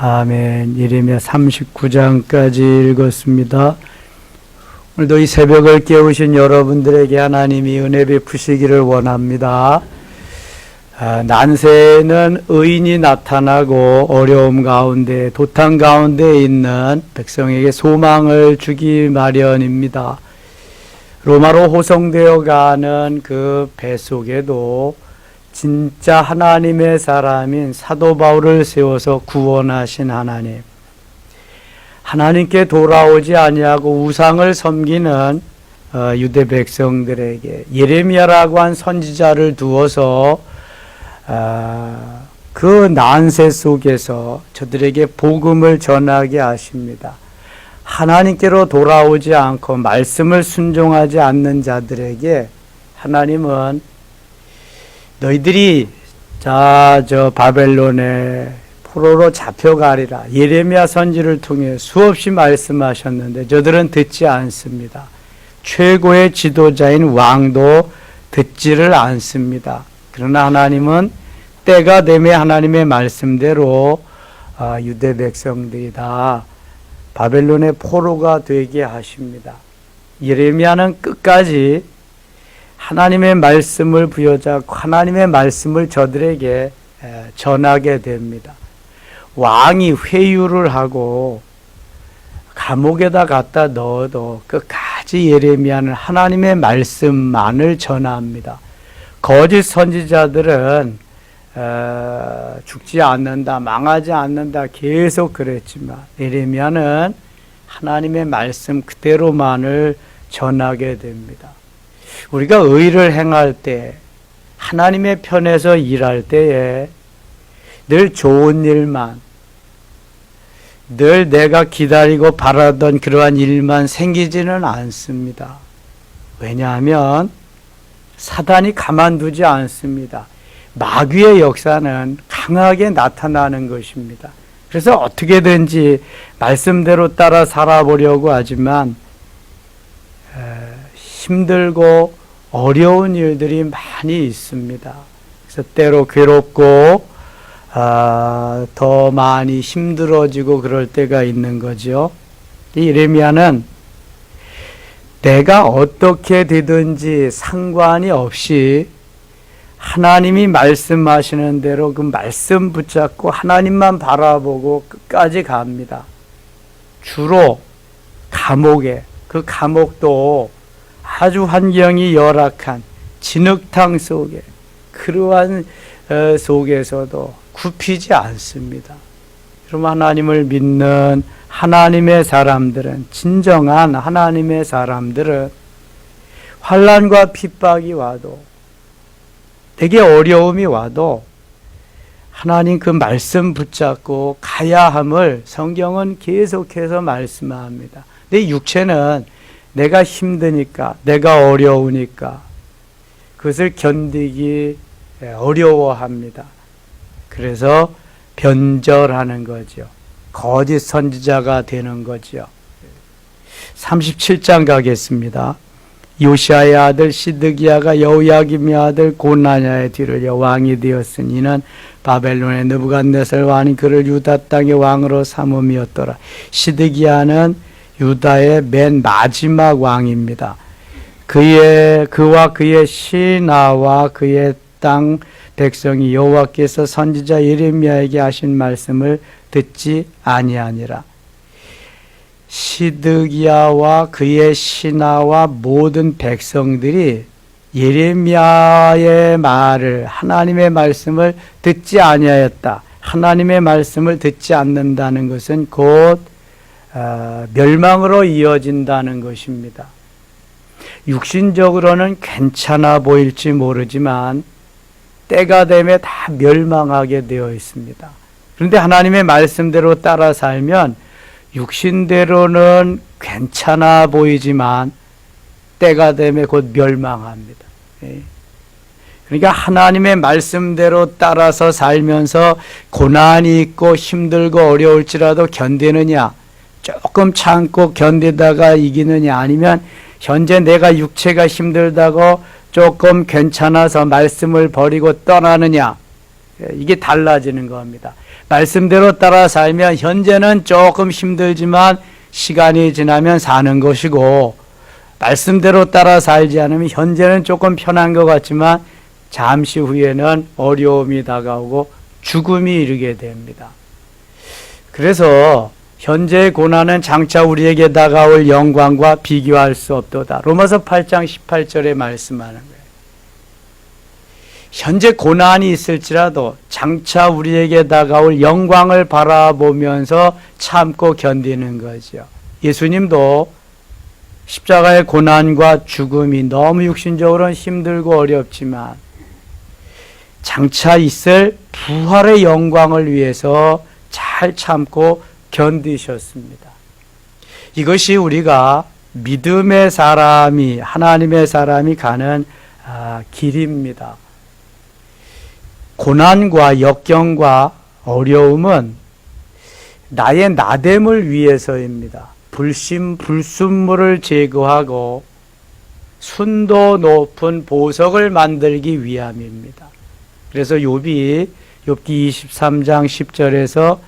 아멘. 예레미야 39장까지 읽었습니다. 오늘도 이 새벽을 깨우신 여러분들에게 하나님이 은혜 베푸시기를 원합니다. 난세에는 의인이 나타나고 어려움 가운데, 도탄 가운데 있는 백성에게 소망을 주기 마련입니다. 로마로 호송되어 가는 그 배 속에도 진짜 하나님의 사람인 사도 바울을 세워서 구원하신 하나님, 하나님께 돌아오지 아니하고 우상을 섬기는 유대 백성들에게 예레미야라고 한 선지자를 두어서 그 난세 속에서 저들에게 복음을 전하게 하십니다. 하나님께로 돌아오지 않고 말씀을 순종하지 않는 자들에게 하나님은 너희들이 저 바벨론의 포로로 잡혀가리라 예레미야 선지를 통해 수없이 말씀하셨는데 저들은 듣지 않습니다. 최고의 지도자인 왕도 듣지를 않습니다. 그러나 하나님은 때가 되매 하나님의 말씀대로 유대 백성들이 다 바벨론의 포로가 되게 하십니다. 예레미야는 끝까지 하나님의 말씀을 부여잡고 하나님의 말씀을 저들에게 전하게 됩니다. 왕이 회유를 하고 감옥에다 갖다 넣어도 끝까지 예레미야는 하나님의 말씀만을 전합니다. 거짓 선지자들은 죽지 않는다, 망하지 않는다 계속 그랬지만 예레미야는 하나님의 말씀 그대로만을 전하게 됩니다. 우리가 의를 행할 때, 하나님의 편에서 일할 때에 늘 좋은 일만, 늘 내가 기다리고 바라던 그러한 일만 생기지는 않습니다. 왜냐하면 사단이 가만두지 않습니다. 마귀의 역사는 강하게 나타나는 것입니다. 그래서 어떻게든지 말씀대로 따라 살아보려고 하지만 힘들고 어려운 일들이 많이 있습니다. 그래서 때로 괴롭고 더 많이 힘들어지고 그럴 때가 있는 거죠. 이 예레미야는 내가 어떻게 되든지 상관이 없이 하나님이 말씀하시는 대로 그 말씀 붙잡고 하나님만 바라보고 끝까지 갑니다. 주로 감옥에, 그 감옥도 아주 환경이 열악한 진흙탕 속에, 그러한 속에서도 굽히지 않습니다. 그럼 하나님을 믿는 하나님의 사람들은, 진정한 하나님의 사람들은 환난과 핍박이 와도, 되게 어려움이 와도 하나님 그 말씀 붙잡고 가야 함을 성경은 계속해서 말씀합니다. 내 육체는 내가 힘드니까, 내가 어려우니까 그것을 견디기 어려워합니다. 그래서 변절하는 거죠. 거짓 선지자가 되는 거죠. 37장 가겠습니다. 요시아의 아들 시드기야가 여호야김의 아들 고나냐의 뒤를 이어 왕이 되었으니 이는 바벨론의 느부갓네살 왕이 그를 유다 땅의 왕으로 삼음이었더라. 시드기야는 유다의 맨 마지막 왕입니다. 그와 그의 신하와 그의 땅 백성이 여호와께서 선지자 예레미야에게 하신 말씀을 듣지 아니하니라. 시드기야와 그의 신하와 모든 백성들이 예레미야의 말을, 하나님의 말씀을 듣지 아니하였다. 하나님의 말씀을 듣지 않는다는 것은 곧 멸망으로 이어진다는 것입니다. 육신적으로는 괜찮아 보일지 모르지만 때가 되면 다 멸망하게 되어 있습니다. 그런데 하나님의 말씀대로 따라 살면 육신대로는 괜찮아 보이지만 때가 되면 곧 멸망합니다. 그러니까 하나님의 말씀대로 따라서 살면서 고난이 있고 힘들고 어려울지라도 견디느냐, 조금 참고 견디다가 이기느냐, 아니면 현재 내가 육체가 힘들다고 조금 괜찮아서 말씀을 버리고 떠나느냐, 이게 달라지는 겁니다. 말씀대로 따라 살면 현재는 조금 힘들지만 시간이 지나면 사는 것이고, 말씀대로 따라 살지 않으면 현재는 조금 편한 것 같지만 잠시 후에는 어려움이 다가오고 죽음이 이르게 됩니다. 그래서 현재의 고난은 장차 우리에게 다가올 영광과 비교할 수 없도다. 로마서 8장 18절에 말씀하는 거예요. 현재 고난이 있을지라도 장차 우리에게 다가올 영광을 바라보면서 참고 견디는 거죠. 예수님도 십자가의 고난과 죽음이 너무 육신적으로는 힘들고 어렵지만 장차 있을 부활의 영광을 위해서 잘 참고 견디셨습니다. 이것이 우리가 믿음의 사람이, 하나님의 사람이 가는 길입니다. 고난과 역경과 어려움은 나의 나됨을 위해서입니다. 불순물을 제거하고 순도 높은 보석을 만들기 위함입니다. 그래서 욥기 23장 10절에서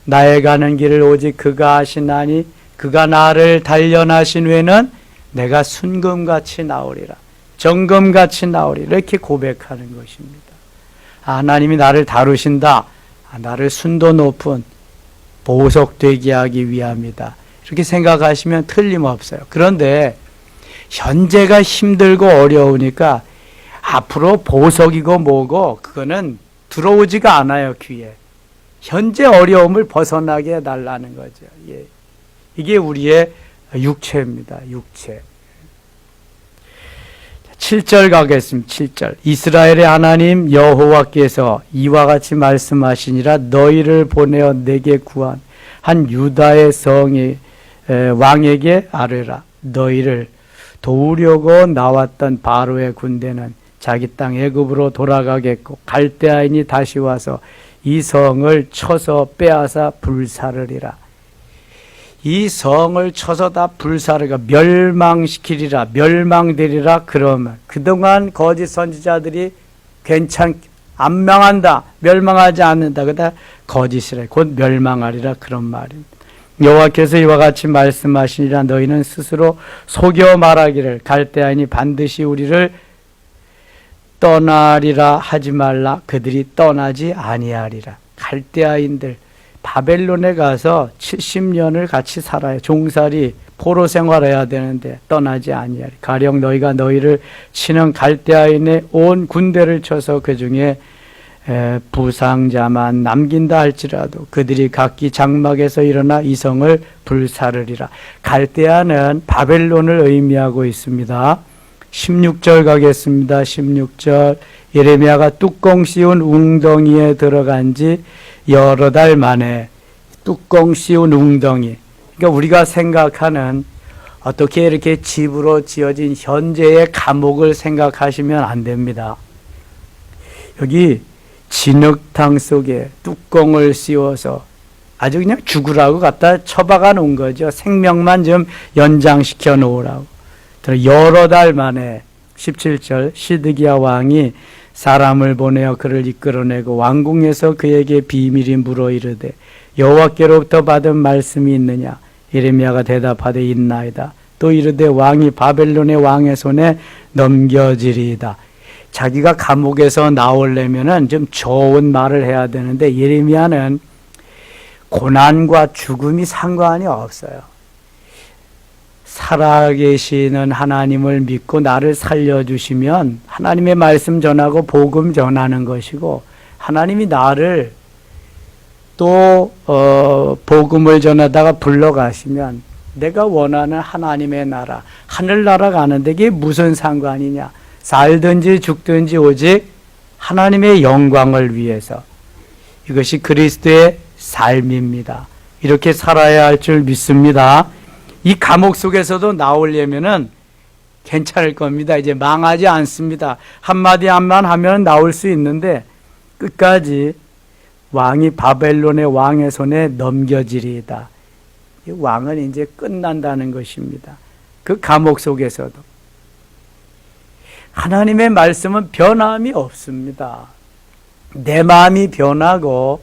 나의 가는 길을 오직 그가 아시나니 그가 나를 단련하신 후에는 내가 순금같이 나오리라, 정금같이 나오리라, 이렇게 고백하는 것입니다. 하나님이 나를 다루신다, 나를 순도 높은 보석 되게 하기 위함이다, 이렇게 생각하시면 틀림없어요. 그런데 현재가 힘들고 어려우니까 앞으로 보석이고 뭐고 그거는 들어오지가 않아요, 귀에. 현재 어려움을 벗어나게 해달라는 거죠. 예. 이게 우리의 육체입니다. 육체. 7절 가겠습니다. 7절. 이스라엘의 하나님 여호와께서 이와 같이 말씀하시니라. 너희를 보내어 내게 구한 한 유다의 성의 왕에게 아뢰라. 너희를 도우려고 나왔던 바로의 군대는 자기 땅 애굽으로 돌아가겠고 갈대아인이 다시 와서 이 성을 쳐서 빼앗아 불사르리라. 이 성을 쳐서 다 불사르가 멸망시키리라, 멸망되리라. 그러면 그동안 거짓 선지자들이 안 망한다, 멸망하지 않는다, 그다 거짓이라, 곧 멸망하리라, 그런 말입니다. 여호와께서 이와 같이 말씀하시니라. 너희는 스스로 속여 말하기를 갈대아인이 반드시 우리를 떠나리라 하지 말라. 그들이 떠나지 아니하리라. 갈대아인들 바벨론에 가서 70년을 같이 살아야, 종살이 포로 생활해야 되는데 떠나지 아니하리. 가령 너희가 너희를 치는 갈대아인의 온 군대를 쳐서 그 중에 부상자만 남긴다 할지라도 그들이 각기 장막에서 일어나 이 성을 불사르리라. 갈대아는 바벨론을 의미하고 있습니다. 16절 가겠습니다. 16절. 예레미야가 뚜껑 씌운 웅덩이에 들어간 지 여러 달 만에, 뚜껑 씌운 웅덩이, 그러니까 우리가 생각하는 어떻게 이렇게 집으로 지어진 현재의 감옥을 생각하시면 안 됩니다. 여기 진흙탕 속에 뚜껑을 씌워서 아주 그냥 죽으라고 갖다 처박아 놓은 거죠. 생명만 좀 연장시켜 놓으라고. 여러 달 만에 17절. 시드기야 왕이 사람을 보내어 그를 이끌어내고 왕궁에서 그에게 비밀이 물어 이르되 여호와께로부터 받은 말씀이 있느냐. 예레미야가 대답하되 있나이다. 또 이르되 왕이 바벨론의 왕의 손에 넘겨지리이다. 자기가 감옥에서 나오려면은 좀 좋은 말을 해야 되는데 예레미야는 고난과 죽음이 상관이 없어요. 살아계시는 하나님을 믿고 나를 살려주시면 하나님의 말씀 전하고 복음 전하는 것이고, 하나님이 나를 또 복음을 전하다가 불러가시면 내가 원하는 하나님의 나라, 하늘나라 가는데 이게 무슨 상관이냐. 살든지 죽든지 오직 하나님의 영광을 위해서. 이것이 그리스도의 삶입니다. 이렇게 살아야 할 줄 믿습니다. 이 감옥 속에서도 나오려면은 괜찮을 겁니다. 이제 망하지 않습니다. 한마디 한만 하면 나올 수 있는데 끝까지 왕이 바벨론의 왕의 손에 넘겨지리이다. 이 왕은 이제 끝난다는 것입니다. 그 감옥 속에서도 하나님의 말씀은 변함이 없습니다. 내 마음이 변하고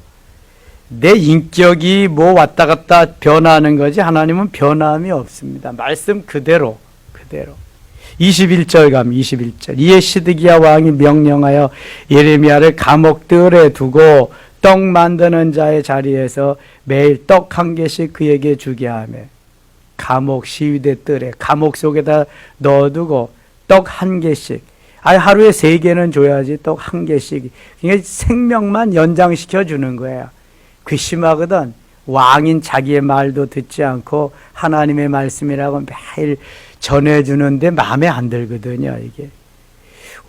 내 인격이 뭐 왔다 갔다 변하는 거지 하나님은 변함이 없습니다. 말씀 그대로. 21절 가면 21절. 이에 시드기야 왕이 명령하여 예레미야를 감옥들에 두고 떡 만드는 자의 자리에서 매일 떡 한 개씩 그에게 주게 하며, 감옥 시위대 뜰에 감옥 속에다 넣어두고 떡 한 개씩, 하루에 3개는 줘야지 떡 한 개씩. 그러니까 생명만 연장시켜 주는 거예요. 괘씸하거든. 왕인 자기의 말도 듣지 않고 하나님의 말씀이라고 매일 전해주는데 마음에 안 들거든요. 이게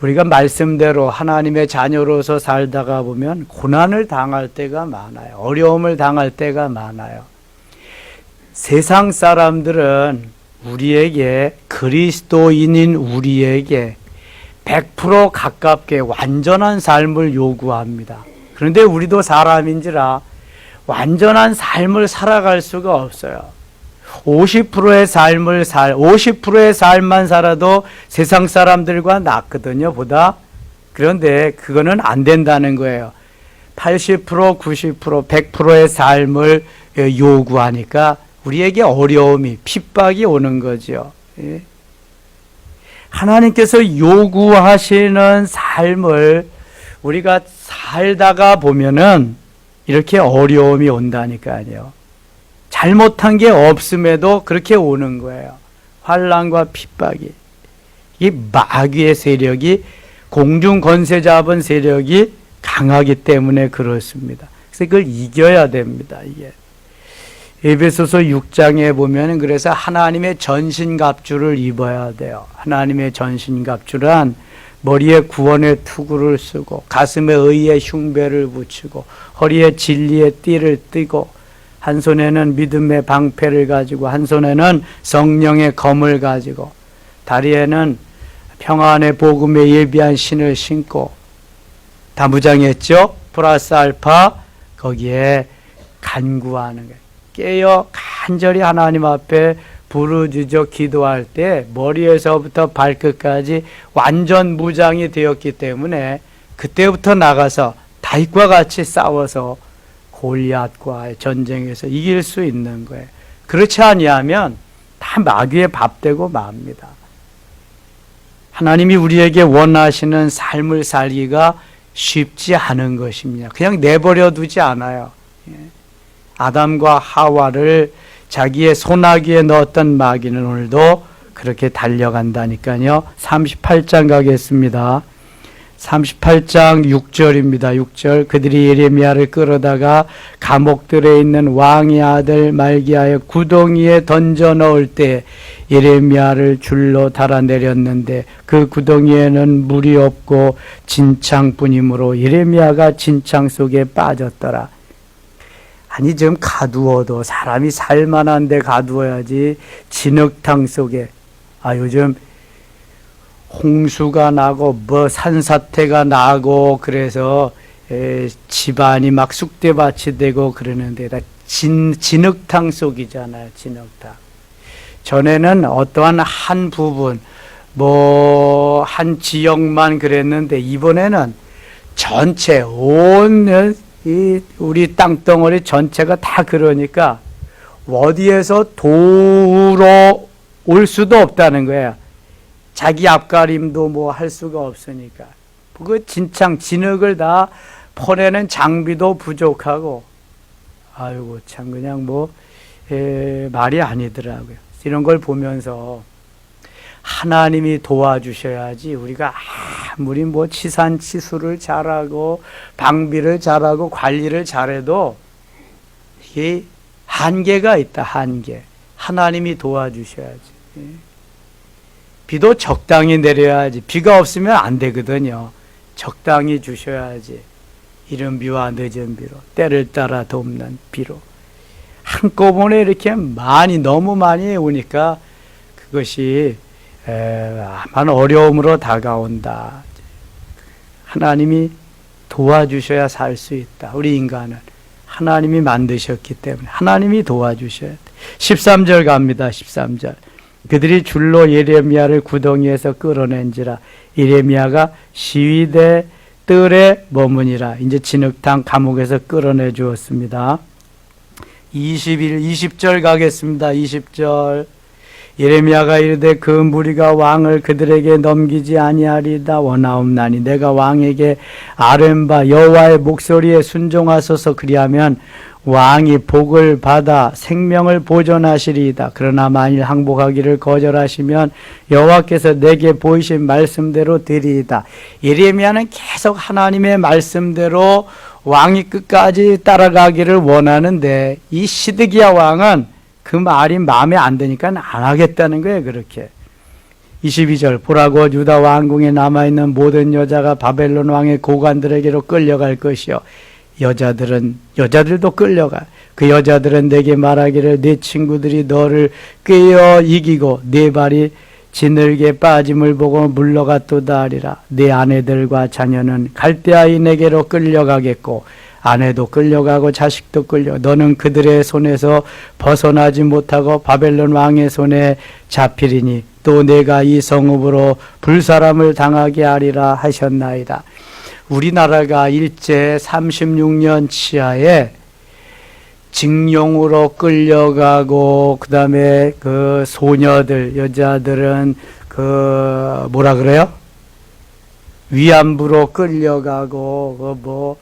우리가 말씀대로 하나님의 자녀로서 살다가 보면 고난을 당할 때가 많아요. 어려움을 당할 때가 많아요. 세상 사람들은 우리에게, 그리스도인인 우리에게 100% 가깝게 완전한 삶을 요구합니다. 그런데 우리도 사람인지라 완전한 삶을 살아갈 수가 없어요. 50%의 50%의 삶만 살아도 세상 사람들과 낫거든요, 보다. 그런데 그거는 안 된다는 거예요. 80%, 90%, 100%의 삶을 요구하니까 우리에게 어려움이, 핍박이 오는 거죠. 예. 하나님께서 요구하시는 삶을 우리가 살다가 보면은 이렇게 어려움이 온다니까요. 잘못한 게 없음에도 그렇게 오는 거예요. 환난과 핍박이. 이 마귀의 세력이, 공중 권세 잡은 세력이 강하기 때문에 그렇습니다. 그래서 그걸 이겨야 됩니다. 이게 에베소서 6장에 보면 그래서 하나님의 전신갑주를 입어야 돼요. 하나님의 전신갑주란 머리에 구원의 투구를 쓰고 가슴에 의의 흉배를 붙이고 허리에 진리의 띠를 띠고 한 손에는 믿음의 방패를 가지고 한 손에는 성령의 검을 가지고 다리에는 평안의 복음에 예비한 신을 신고 다 무장했죠. 플러스 알파 거기에 간구하는 거예요. 깨어 간절히 하나님 앞에 부르짖어 기도할 때 머리에서부터 발끝까지 완전 무장이 되었기 때문에 그때부터 나가서 다윗과 같이 싸워서 골리앗과의 전쟁에서 이길 수 있는 거예요. 그렇지 아니하면 다 마귀의 밥 되고 맙니다. 하나님이 우리에게 원하시는 삶을 살기가 쉽지 않은 것입니다. 그냥 내버려 두지 않아요. 아담과 하와를 자기의 소나기에 넣었던 마귀는 오늘도 그렇게 달려간다니까요. 38장 가겠습니다. 38장 6절입니다. 6절. 그들이 예레미야를 끌어다가 감옥들에 있는 왕의 아들 말기야의 구덩이에 던져 넣을 때 예레미야를 줄로 달아내렸는데 그 구덩이에는 물이 없고 진창뿐이므로 예레미야가 진창 속에 빠졌더라. 아니 좀 가두어도 사람이 살만한데 가두어야지 진흙탕 속에. 요즘 홍수가 나고 뭐 산사태가 나고 그래서 집안이 막 쑥대밭이 되고 그러는데 다 진흙탕 속이잖아요. 진흙탕. 전에는 어떠한 한 부분 뭐 한 지역만 그랬는데 이번에는 전체 온 우리 땅덩어리 전체가 다 그러니까 어디에서 도우러 올 수도 없다는 거예요. 자기 앞가림도 뭐 할 수가 없으니까. 그 진창 진흙을 다 퍼내는 장비도 부족하고, 아이고 참 그냥 뭐 말이 아니더라고요. 이런 걸 보면서 하나님이 도와주셔야지 우리가 아무리 뭐 치산치수를 잘하고 방비를 잘하고 관리를 잘해도 이게 한계가 있다. 한계. 하나님이 도와주셔야지. 비도 적당히 내려야지. 비가 없으면 안 되거든요. 적당히 주셔야지. 이른 비와 늦은 비로 때를 따라 돕는 비로 한꺼번에 이렇게 너무 많이 오니까 그것이 아마 어려움으로 다가온다. 하나님이 도와주셔야 살 수 있다. 우리 인간은 하나님이 만드셨기 때문에 하나님이 도와주셔야 돼. 13절 갑니다. 13절. 그들이 줄로 예레미야를 구덩이에서 끌어낸지라 예레미야가 시위대 뜰에 머무니라. 이제 진흙탕 감옥에서 끌어내 주었습니다. 20절 가겠습니다. 20절. 예레미야가 이르되 그 무리가 왕을 그들에게 넘기지 아니하리다 원하옵나니 내가 왕에게 아뢰바 여호와의 목소리에 순종하소서. 그리하면 왕이 복을 받아 생명을 보존하시리이다. 그러나 만일 항복하기를 거절하시면 여호와께서 내게 보이신 말씀대로 되리이다. 예레미야는 계속 하나님의 말씀대로 왕이 끝까지 따라가기를 원하는데 이 시드기야 왕은 그 말이 마음에 안 드니까 안 하겠다는 거예요. 그렇게. 22절. 보라고 유다 왕궁에 남아있는 모든 여자가 바벨론 왕의 고관들에게로 끌려갈 것이요 여자들도 끌려가. 그 여자들은 내게 말하기를 네 친구들이 너를 꿰어 이기고 네 발이 지늘게 빠짐을 보고 물러갔도다 하리라. 네 아내들과 자녀는 갈대아인에게로 끌려가겠고 아내도 끌려가고 자식도 끌려. 너는 그들의 손에서 벗어나지 못하고 바벨론 왕의 손에 잡히리니 또 내가 이 성읍으로 불사람을 당하게 하리라 하셨나이다. 우리나라가 일제 36년 치하에 징용으로 끌려가고 그 다음에 그 소녀들 여자들은 그 뭐라 그래요? 위안부로 끌려가고 뭐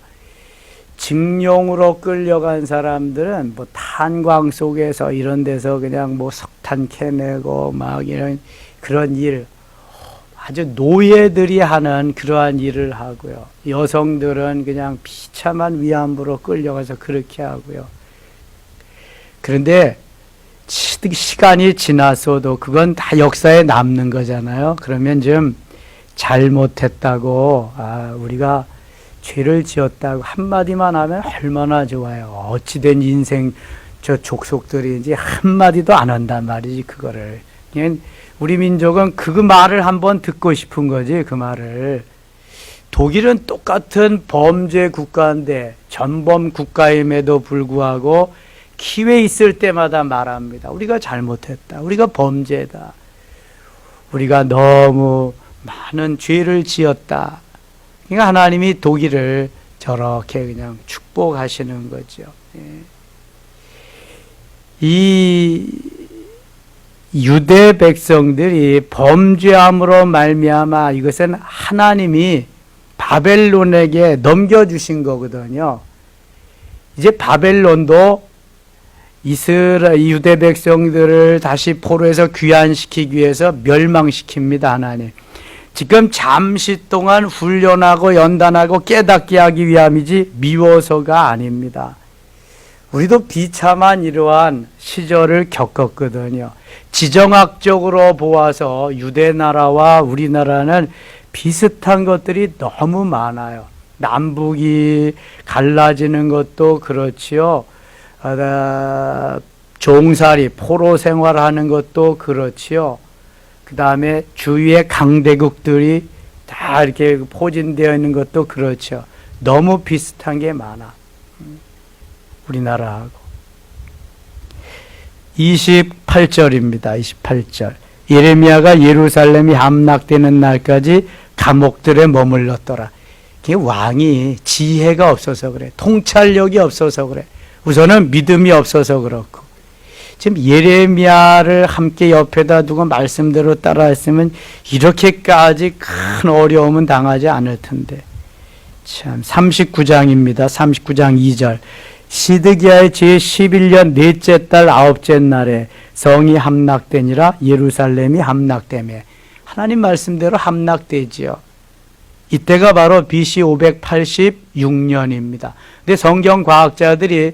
징용으로 끌려간 사람들은 뭐 탄광 속에서 이런 데서 그냥 뭐 석탄 캐내고 막 이런 그런 일 아주 노예들이 하는 그러한 일을 하고요. 여성들은 그냥 비참한 위안부로 끌려가서 그렇게 하고요. 그런데 시간이 지났어도 그건 다 역사에 남는 거잖아요. 그러면 좀 잘못했다고 우리가 죄를 지었다고 한마디만 하면 얼마나 좋아요. 어찌된 인생 저 족속들인지 한마디도 안 한단 말이지 그거를. 그냥 우리 민족은 그 말을 한번 듣고 싶은 거지 그 말을. 독일은 똑같은 범죄 국가인데 전범 국가임에도 불구하고 기회 있을 때마다 말합니다. 우리가 잘못했다. 우리가 범죄다. 우리가 너무 많은 죄를 지었다. 그러니까 하나님이 독일을 저렇게 그냥 축복하시는 거죠. 이 유대 백성들이 범죄함으로 말미암아 이것은 하나님이 바벨론에게 넘겨주신 거거든요. 이제 바벨론도 유대 백성들을 다시 포로에서 귀환시키기 위해서 멸망시킵니다. 하나님. 지금 잠시 동안 훈련하고 연단하고 깨닫게 하기 위함이지 미워서가 아닙니다. 우리도 비참한 이러한 시절을 겪었거든요. 지정학적으로 보아서 유대 나라와 우리나라는 비슷한 것들이 너무 많아요. 남북이 갈라지는 것도 그렇지요. 종살이, 포로 생활하는 것도 그렇지요. 그 다음에 주위의 강대국들이 다 이렇게 포진되어 있는 것도 그렇죠. 너무 비슷한 게 많아. 우리나라하고. 28절입니다. 28절. 예레미야가 예루살렘이 함락되는 날까지 감옥들에 머물렀더라. 왕이 지혜가 없어서 그래. 통찰력이 없어서 그래. 우선은 믿음이 없어서 그렇고. 지금 예레미야를 함께 옆에다 두고 말씀대로 따라했으면 이렇게까지 큰 어려움은 당하지 않을 텐데. 참 39장입니다. 39장 2절. 시드기야의 제11년 넷째 달 아홉째 날에 성이 함락되니라. 예루살렘이 함락되매. 하나님 말씀대로 함락되지요. 이때가 바로 BC 586년입니다. 근데 성경 과학자들이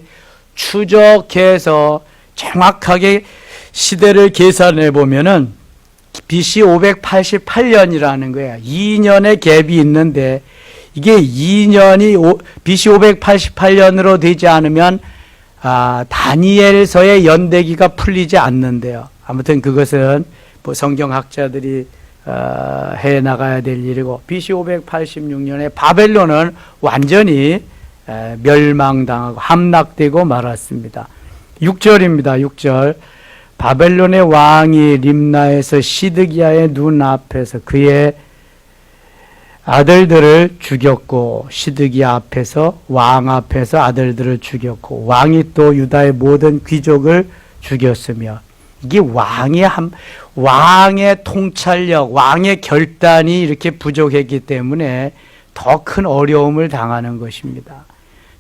추적해서 정확하게 시대를 계산해 보면은 BC 588년이라는 거예요. 2년의 갭이 있는데 이게 2년이 BC 588년으로 되지 않으면 다니엘서의 연대기가 풀리지 않는데요. 아무튼 그것은 뭐 성경학자들이 해 나가야 될 일이고 BC 586년에 바벨론은 완전히 멸망당하고 함락되고 말았습니다. 6절입니다. 6절. 바벨론의 왕이 림나에서 시드기야의 눈 앞에서 그의 아들들을 죽였고 시드기야 앞에서 왕 앞에서 아들들을 죽였고 왕이 또 유다의 모든 귀족을 죽였으며 이게 왕의 통찰력, 왕의 결단이 이렇게 부족했기 때문에 더 큰 어려움을 당하는 것입니다.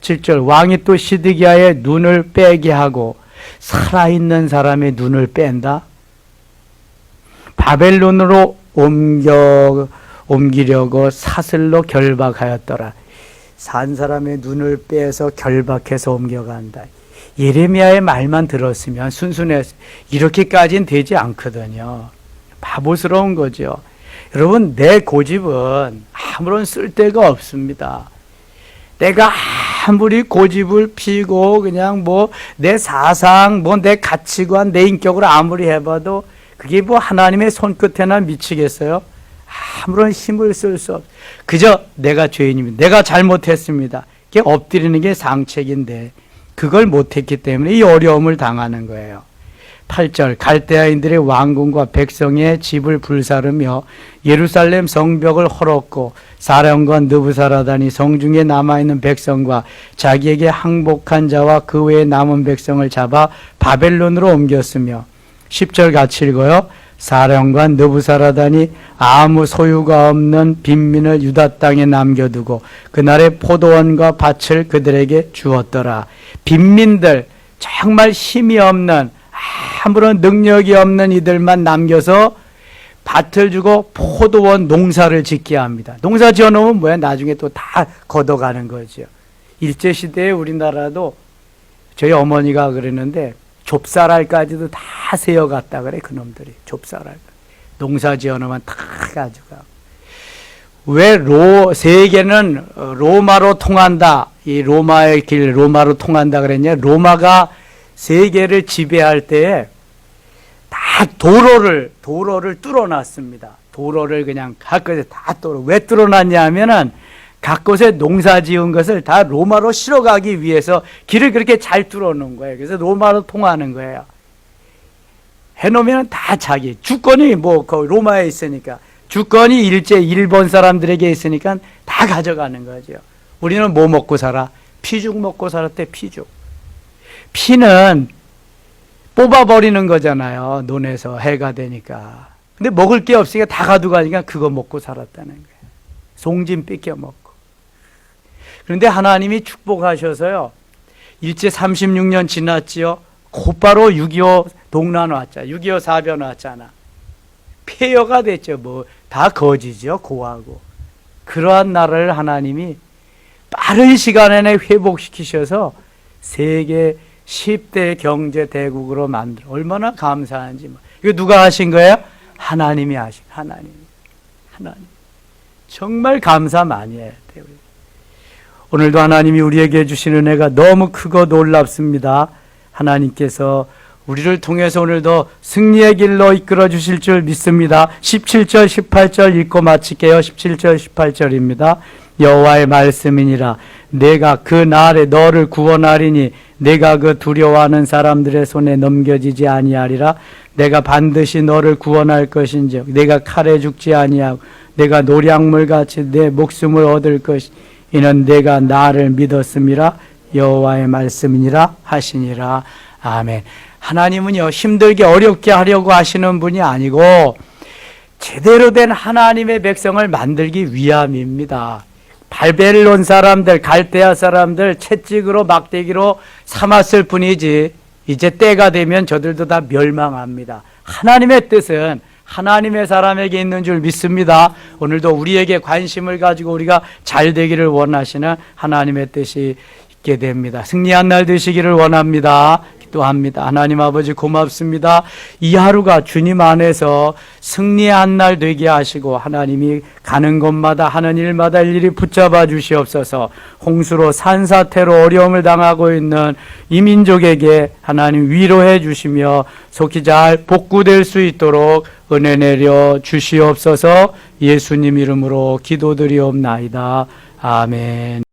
7절 왕이 또 시드기야의 눈을 빼게 하고 살아있는 사람의 눈을 뺀다. 바벨론으로 옮기려고 사슬로 결박하였더라. 산 사람의 눈을 빼서 결박해서 옮겨간다. 예레미야의 말만 들었으면 순순해서 이렇게까지는 되지 않거든요. 바보스러운 거죠. 여러분, 내 고집은 아무런 쓸데가 없습니다. 내가 아무리 고집을 피고 그냥 내 사상, 내 가치관, 내 인격으로 아무리 해봐도 그게 하나님의 손끝에나 미치겠어요? 아무런 힘을 쓸 수 없. 그저 내가 죄인입니다. 내가 잘못했습니다. 이게 엎드리는 게 상책인데 그걸 못했기 때문에 이 어려움을 당하는 거예요. 8절 갈대아인들의 왕궁과 백성의 집을 불사르며 예루살렘 성벽을 헐었고 사령관 느부사라단이 성중에 남아있는 백성과 자기에게 항복한 자와 그 외에 남은 백성을 잡아 바벨론으로 옮겼으며 10절 같이 읽어요. 사령관 느부사라단이 아무 소유가 없는 빈민을 유다 땅에 남겨두고 그날의 포도원과 밭을 그들에게 주었더라. 빈민들, 정말 힘이 없는 아무런 능력이 없는 이들만 남겨서 밭을 주고 포도원 농사를 짓게 합니다. 농사 지어놓으면 뭐야? 나중에 또 다 걷어가는 거죠. 일제시대에 우리나라도 저희 어머니가 그러는데 좁쌀알까지도 다 세어갔다 그래, 그놈들이. 좁쌀알. 농사 지어놓으면 다 가져가. 왜 세계는 로마로 통한다. 이 로마의 길, 로마로 통한다 그랬냐? 로마가 세계를 지배할 때에 다 도로를 뚫어놨습니다. 도로를 그냥 각 곳에 다 왜 뚫어놨냐 하면은 각 곳에 농사 지은 것을 다 로마로 실어가기 위해서 길을 그렇게 잘 뚫어놓은 거예요. 그래서 로마로 통하는 거예요. 해놓으면 다 자기 주권이 로마에 있으니까 주권이 일본 사람들에게 있으니까 다 가져가는 거죠. 우리는 뭐 먹고 살아? 피죽 먹고 살았대. 피죽. 피는 뽑아버리는 거잖아요. 논에서 해가 되니까. 근데 먹을 게 없으니까 다 가져가니까 그거 먹고 살았다는 거예요. 송진 뺏겨 먹고. 그런데 하나님이 축복하셔서요. 일제 36년 지났지요. 곧바로 6.25 동란 왔잖아. 6.25 사변 왔잖아. 폐허가 됐죠. 다 거지죠. 고하고. 그러한 나라를 하나님이 빠른 시간 안에 회복시키셔서 세계 10대 경제 대국으로 만들어. 얼마나 감사한지. 이거 누가 하신 거예요? 하나님이 하신. 하나님. 정말 감사 많이 해야 돼요. 오늘도 하나님이 우리에게 주신 은혜가 너무 크고 놀랍습니다. 하나님께서 우리를 통해서 오늘도 승리의 길로 이끌어 주실 줄 믿습니다. 17절 18절 읽고 마칠게요. 17절 18절입니다. 여호와의 말씀이니라. 내가 그 날에 너를 구원하리니 내가 그 두려워하는 사람들의 손에 넘겨지지 아니하리라. 내가 반드시 너를 구원할 것인즉 내가 칼에 죽지 아니하고 내가 노량물같이 내 목숨을 얻을 것이 이는 내가 나를 믿었음이라. 여호와의 말씀이니라 하시니라. 아멘. 하나님은요 힘들게 어렵게 하려고 하시는 분이 아니고 제대로 된 하나님의 백성을 만들기 위함입니다. 바벨론 사람들, 갈대아 사람들 채찍으로 막대기로 삼았을 뿐이지 이제 때가 되면 저들도 다 멸망합니다. 하나님의 뜻은 하나님의 사람에게 있는 줄 믿습니다. 오늘도 우리에게 관심을 가지고 우리가 잘 되기를 원하시는 하나님의 뜻이 있게 됩니다. 승리한 날 되시기를 원합니다. 기도합니다. 하나님 아버지 고맙습니다. 이 하루가 주님 안에서 승리한 날 되게 하시고 하나님이 가는 곳마다 하는 일마다 일일이 붙잡아 주시옵소서. 홍수로 산사태로 어려움을 당하고 있는 이 민족에게 하나님 위로해 주시며 속히 잘 복구될 수 있도록 은혜 내려 주시옵소서. 예수님 이름으로 기도드리옵나이다. 아멘.